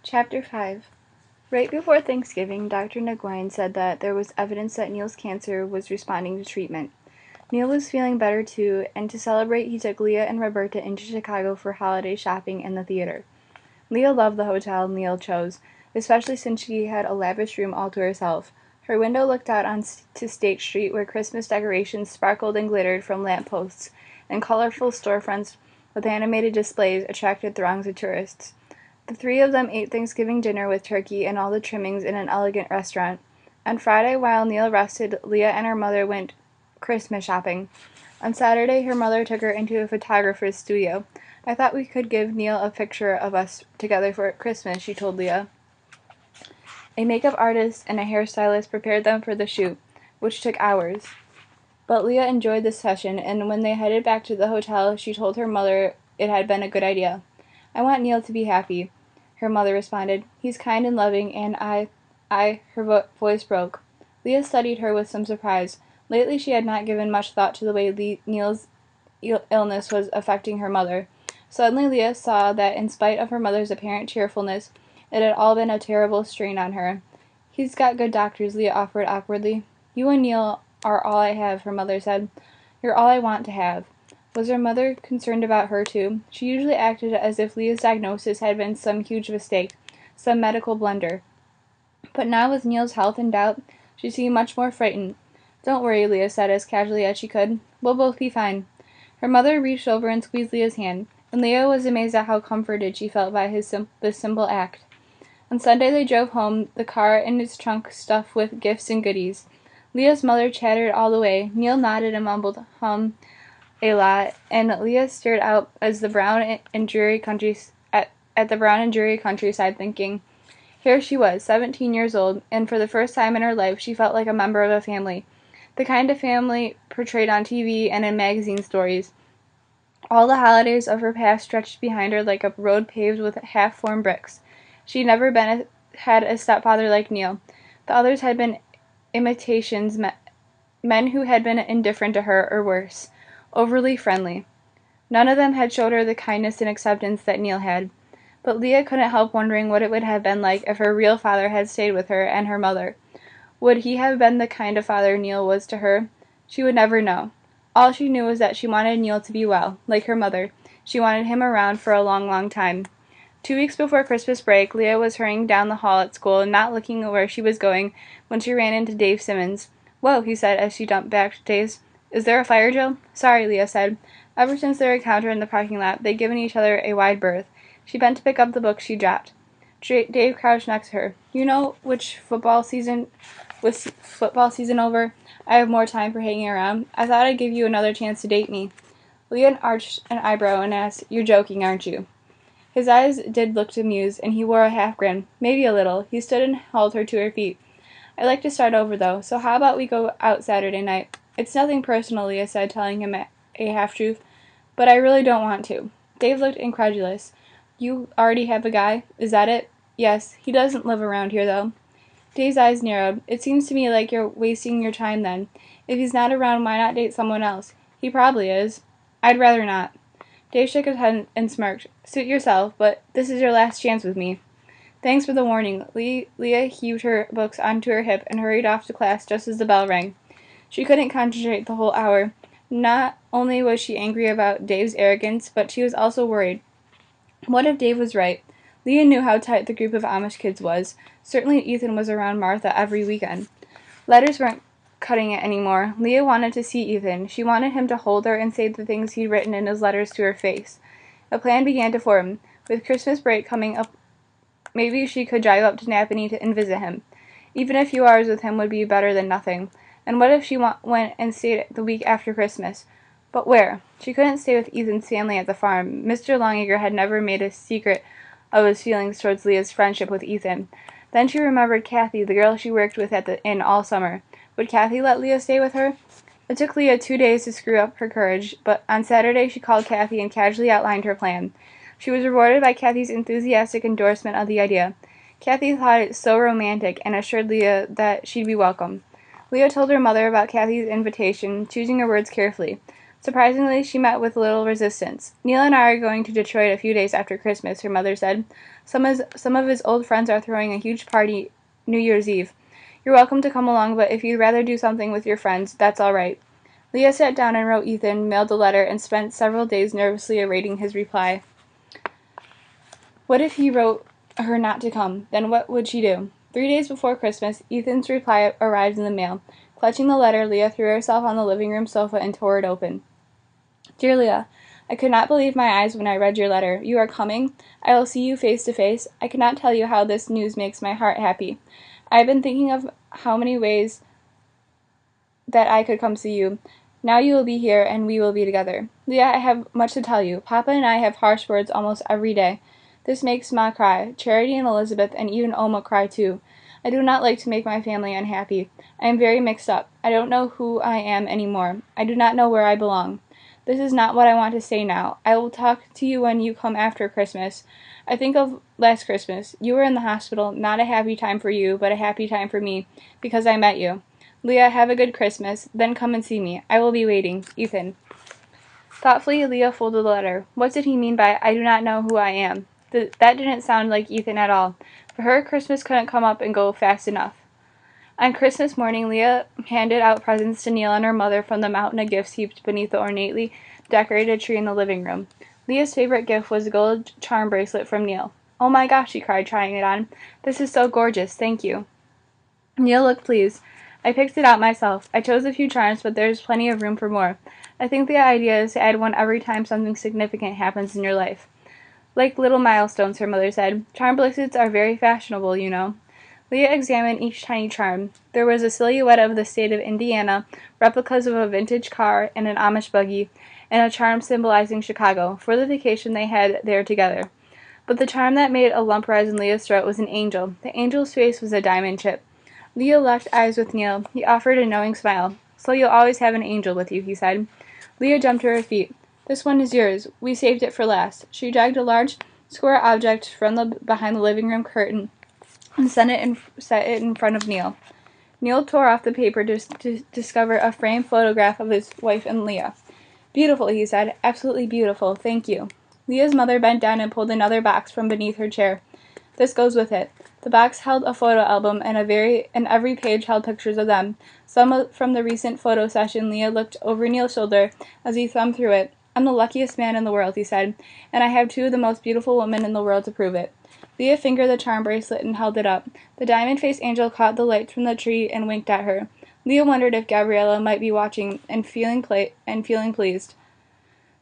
Chapter 5. Right before Thanksgiving, Dr. Nguyen said that there was evidence that Neil's cancer was responding to treatment. Neil was feeling better too, and to celebrate, he took Leah and Roberta into Chicago for holiday shopping and the theater. Leah loved the hotel Neil chose, especially since she had a lavish room all to herself. Her window looked out to State Street, where Christmas decorations sparkled and glittered from lampposts, and colorful storefronts with animated displays attracted throngs of tourists. The three of them ate Thanksgiving dinner with turkey and all the trimmings in an elegant restaurant. On Friday, while Neil rested, Leah and her mother went Christmas shopping. On Saturday, her mother took her into a photographer's studio. I thought we could give Neil a picture of us together for Christmas, she told Leah. A makeup artist and a hairstylist prepared them for the shoot, which took hours. But Leah enjoyed the session, and when they headed back to the hotel, she told her mother it had been a good idea. I want Neil to be happy, her mother responded. He's kind and loving, and her voice broke. Leah studied her with some surprise. Lately she had not given much thought to the way Neil's illness was affecting her mother. Suddenly Leah saw that in spite of her mother's apparent cheerfulness, it had all been a terrible strain on her. He's got good doctors, Leah offered awkwardly. You and Neil are all I have, her mother said. You're all I want to have. Was her mother concerned about her, too? She usually acted as if Leah's diagnosis had been some huge mistake, some medical blunder. But now, with Neil's health in doubt, she seemed much more frightened. Don't worry, Leah said as casually as she could. We'll both be fine. Her mother reached over and squeezed Leah's hand, and Leah was amazed at how comforted she felt by this simple act. On Sunday they drove home, the car and its trunk stuffed with gifts and goodies. Leah's mother chattered all the way. Neil nodded and mumbled a lot, and Leah stared out as the brown and dreary at the brown and dreary countryside, thinking, here she was, 17 years old, and for the first time in her life she felt like a member of a family, the kind of family portrayed on TV and in magazine stories. All the holidays of her past stretched behind her like a road paved with half-formed bricks. She'd never had a stepfather like Neil. The others had been imitations, men who had been indifferent to her, or worse, overly friendly. None of them had showed her the kindness and acceptance that Neil had. But Leah couldn't help wondering what it would have been like if her real father had stayed with her and her mother. Would he have been the kind of father Neil was to her? She would never know. All she knew was that she wanted Neil to be well, like her mother. She wanted him around for a long, long time. 2 weeks before Christmas break, Leah was hurrying down the hall at school, not looking where she was going, when she ran into Dave Simmons. Whoa, he said as she jumped back to Dave's. Is there a fire drill? Sorry, Leah said. Ever since their encounter in the parking lot, they'd given each other a wide berth. She bent to pick up the book she dropped. Dave crouched next to her. You know with football season over, I have more time for hanging around. I thought I'd give you another chance to date me. Leah arched an eyebrow and asked, You're joking, aren't you? His eyes did look amused, and he wore a half-grin. Maybe a little. He stood and held her to her feet. I'd like to start over, though, so how about we go out Saturday night? It's nothing personal, Leah said, telling him a half-truth, but I really don't want to. Dave looked incredulous. You already have a guy? Is that it? Yes. He doesn't live around here, though. Dave's eyes narrowed. It seems to me like you're wasting your time, then. If he's not around, why not date someone else? He probably is. I'd rather not. Dave shook his head and smirked. Suit yourself, but this is your last chance with me. Thanks for the warning. Leah heaved her books onto her hip and hurried off to class just as the bell rang. She couldn't concentrate the whole hour. Not only was she angry about Dave's arrogance, but she was also worried. What if Dave was right? Leah knew how tight the group of Amish kids was. Certainly Ethan was around Martha every weekend. Letters weren't cutting it anymore. Leah wanted to see Ethan. She wanted him to hold her and say the things he'd written in his letters to her face. A plan began to form. With Christmas break coming up, maybe she could drive up to Napanee and visit him. Even a few hours with him would be better than nothing. And what if she went and stayed the week after Christmas? But where? She couldn't stay with Ethan's family at the farm. Mr. Longacre had never made a secret of his feelings towards Leah's friendship with Ethan. Then she remembered Kathy, the girl she worked with at the inn all summer. Would Kathy let Leah stay with her? It took Leah 2 days to screw up her courage, but on Saturday she called Kathy and casually outlined her plan. She was rewarded by Kathy's enthusiastic endorsement of the idea. Kathy thought it so romantic and assured Leah that she'd be welcome. Leah told her mother about Kathy's invitation, choosing her words carefully. Surprisingly, she met with little resistance. Neil and I are going to Detroit a few days after Christmas, her mother said. Some of his old friends are throwing a huge party New Year's Eve. You're welcome to come along, but if you'd rather do something with your friends, that's all right. Leah sat down and wrote Ethan, mailed the letter, and spent several days nervously awaiting his reply. What if he wrote her not to come? Then what would she do? 3 days before Christmas, Ethan's reply arrived in the mail. Clutching the letter, Leah threw herself on the living room sofa and tore it open. Dear Leah, I could not believe my eyes when I read your letter. You are coming. I will see you face to face. I cannot tell you how this news makes my heart happy. I have been thinking of how many ways that I could come see you. Now you will be here, and we will be together. Leah, I have much to tell you. Papa and I have harsh words almost every day. This makes Ma cry. Charity and Elizabeth and even Oma cry too. I do not like to make my family unhappy. I am very mixed up. I don't know who I am anymore. I do not know where I belong. This is not what I want to say now. I will talk to you when you come after Christmas. I think of last Christmas. You were in the hospital, not a happy time for you, but a happy time for me, because I met you. Leah, have a good Christmas. Then come and see me. I will be waiting. Ethan. Thoughtfully, Leah folded the letter. What did he mean by, I do not know who I am? That didn't sound like Ethan at all. For her, Christmas couldn't come up and go fast enough. On Christmas morning, Leah handed out presents to Neil and her mother from the mountain of gifts heaped beneath the ornately decorated tree in the living room. Leah's favorite gift was a gold charm bracelet from Neil. Oh my gosh, she cried, trying it on. This is so gorgeous, thank you. Neil looked pleased. I picked it out myself. I chose a few charms, but there's plenty of room for more. I think the idea is to add one every time something significant happens in your life. Like little milestones, her mother said. Charm bracelets are very fashionable, you know. Leah examined each tiny charm. There was a silhouette of the state of Indiana, replicas of a vintage car and an Amish buggy, and a charm symbolizing Chicago, for the vacation they had there together. But the charm that made a lump rise in Leah's throat was an angel. The angel's face was a diamond chip. Leah locked eyes with Neil. He offered a knowing smile. So you'll always have an angel with you, he said. Leah jumped to her feet. This one is yours. We saved it for last. She dragged a large, square object from behind the living room curtain and set it in front of Neil. Neil tore off the paper to discover a framed photograph of his wife and Leah. Beautiful, he said. Absolutely beautiful. Thank you. Leah's mother bent down and pulled another box from beneath her chair. This goes with it. The box held a photo album, and every page held pictures of them. Some from the recent photo session. Leah looked over Neil's shoulder as he thumbed through it. I'm the luckiest man in the world, he said, and I have two of the most beautiful women in the world to prove it. Leah fingered the charm bracelet and held it up. The diamond-faced angel caught the light from the tree and winked at her. Leah wondered if Gabriella might be watching and feeling pleased.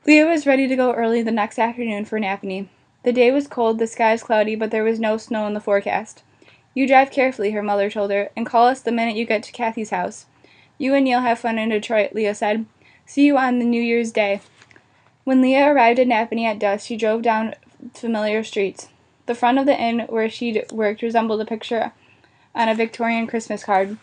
Leah was ready to go early the next afternoon for Napanee. The day was cold, the skies cloudy, but there was no snow in the forecast. You drive carefully, her mother told her, and call us the minute you get to Kathy's house. You and Neil have fun in Detroit, Leah said. See you on the New Year's Day. When Leah arrived at Napanee at dusk, she drove down familiar streets. The front of the inn where she'd worked resembled a picture on a Victorian Christmas card.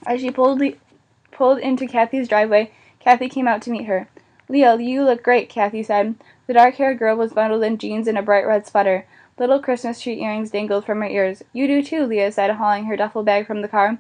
As she pulled into Kathy's driveway, Kathy came out to meet her. Leah, you look great, Kathy said. The dark-haired girl was bundled in jeans and a bright red sweater. Little Christmas tree earrings dangled from her ears. You do too, Leah said, hauling her duffel bag from the car.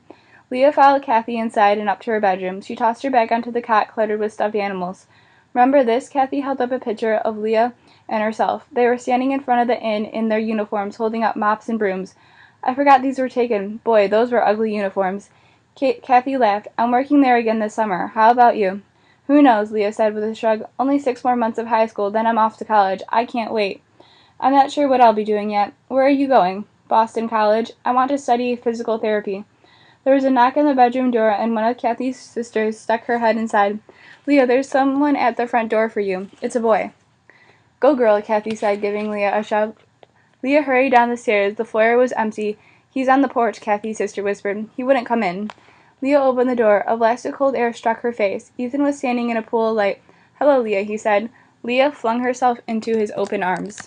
Leah followed Kathy inside and up to her bedroom. She tossed her bag onto the cot cluttered with stuffed animals. Remember this? Kathy held up a picture of Leah and herself. They were standing in front of the inn in their uniforms, holding up mops and brooms. I forgot these were taken. Boy, those were ugly uniforms. Kathy laughed. I'm working there again this summer. How about you? Who knows, Leah said with a shrug. Only 6 more months of high school, then I'm off to college. I can't wait. I'm not sure what I'll be doing yet. Where are you going? Boston College. I want to study physical therapy. There was a knock on the bedroom door, and one of Kathy's sisters stuck her head inside. Leah, there's someone at the front door for you. It's a boy. Go, girl, Kathy said, giving Leah a shove. Leah hurried down the stairs. The foyer was empty. He's on the porch, Kathy's sister whispered. He wouldn't come in. Leah opened the door. A blast of cold air struck her face. Ethan was standing in a pool of light. Hello, Leah, he said. Leah flung herself into his open arms.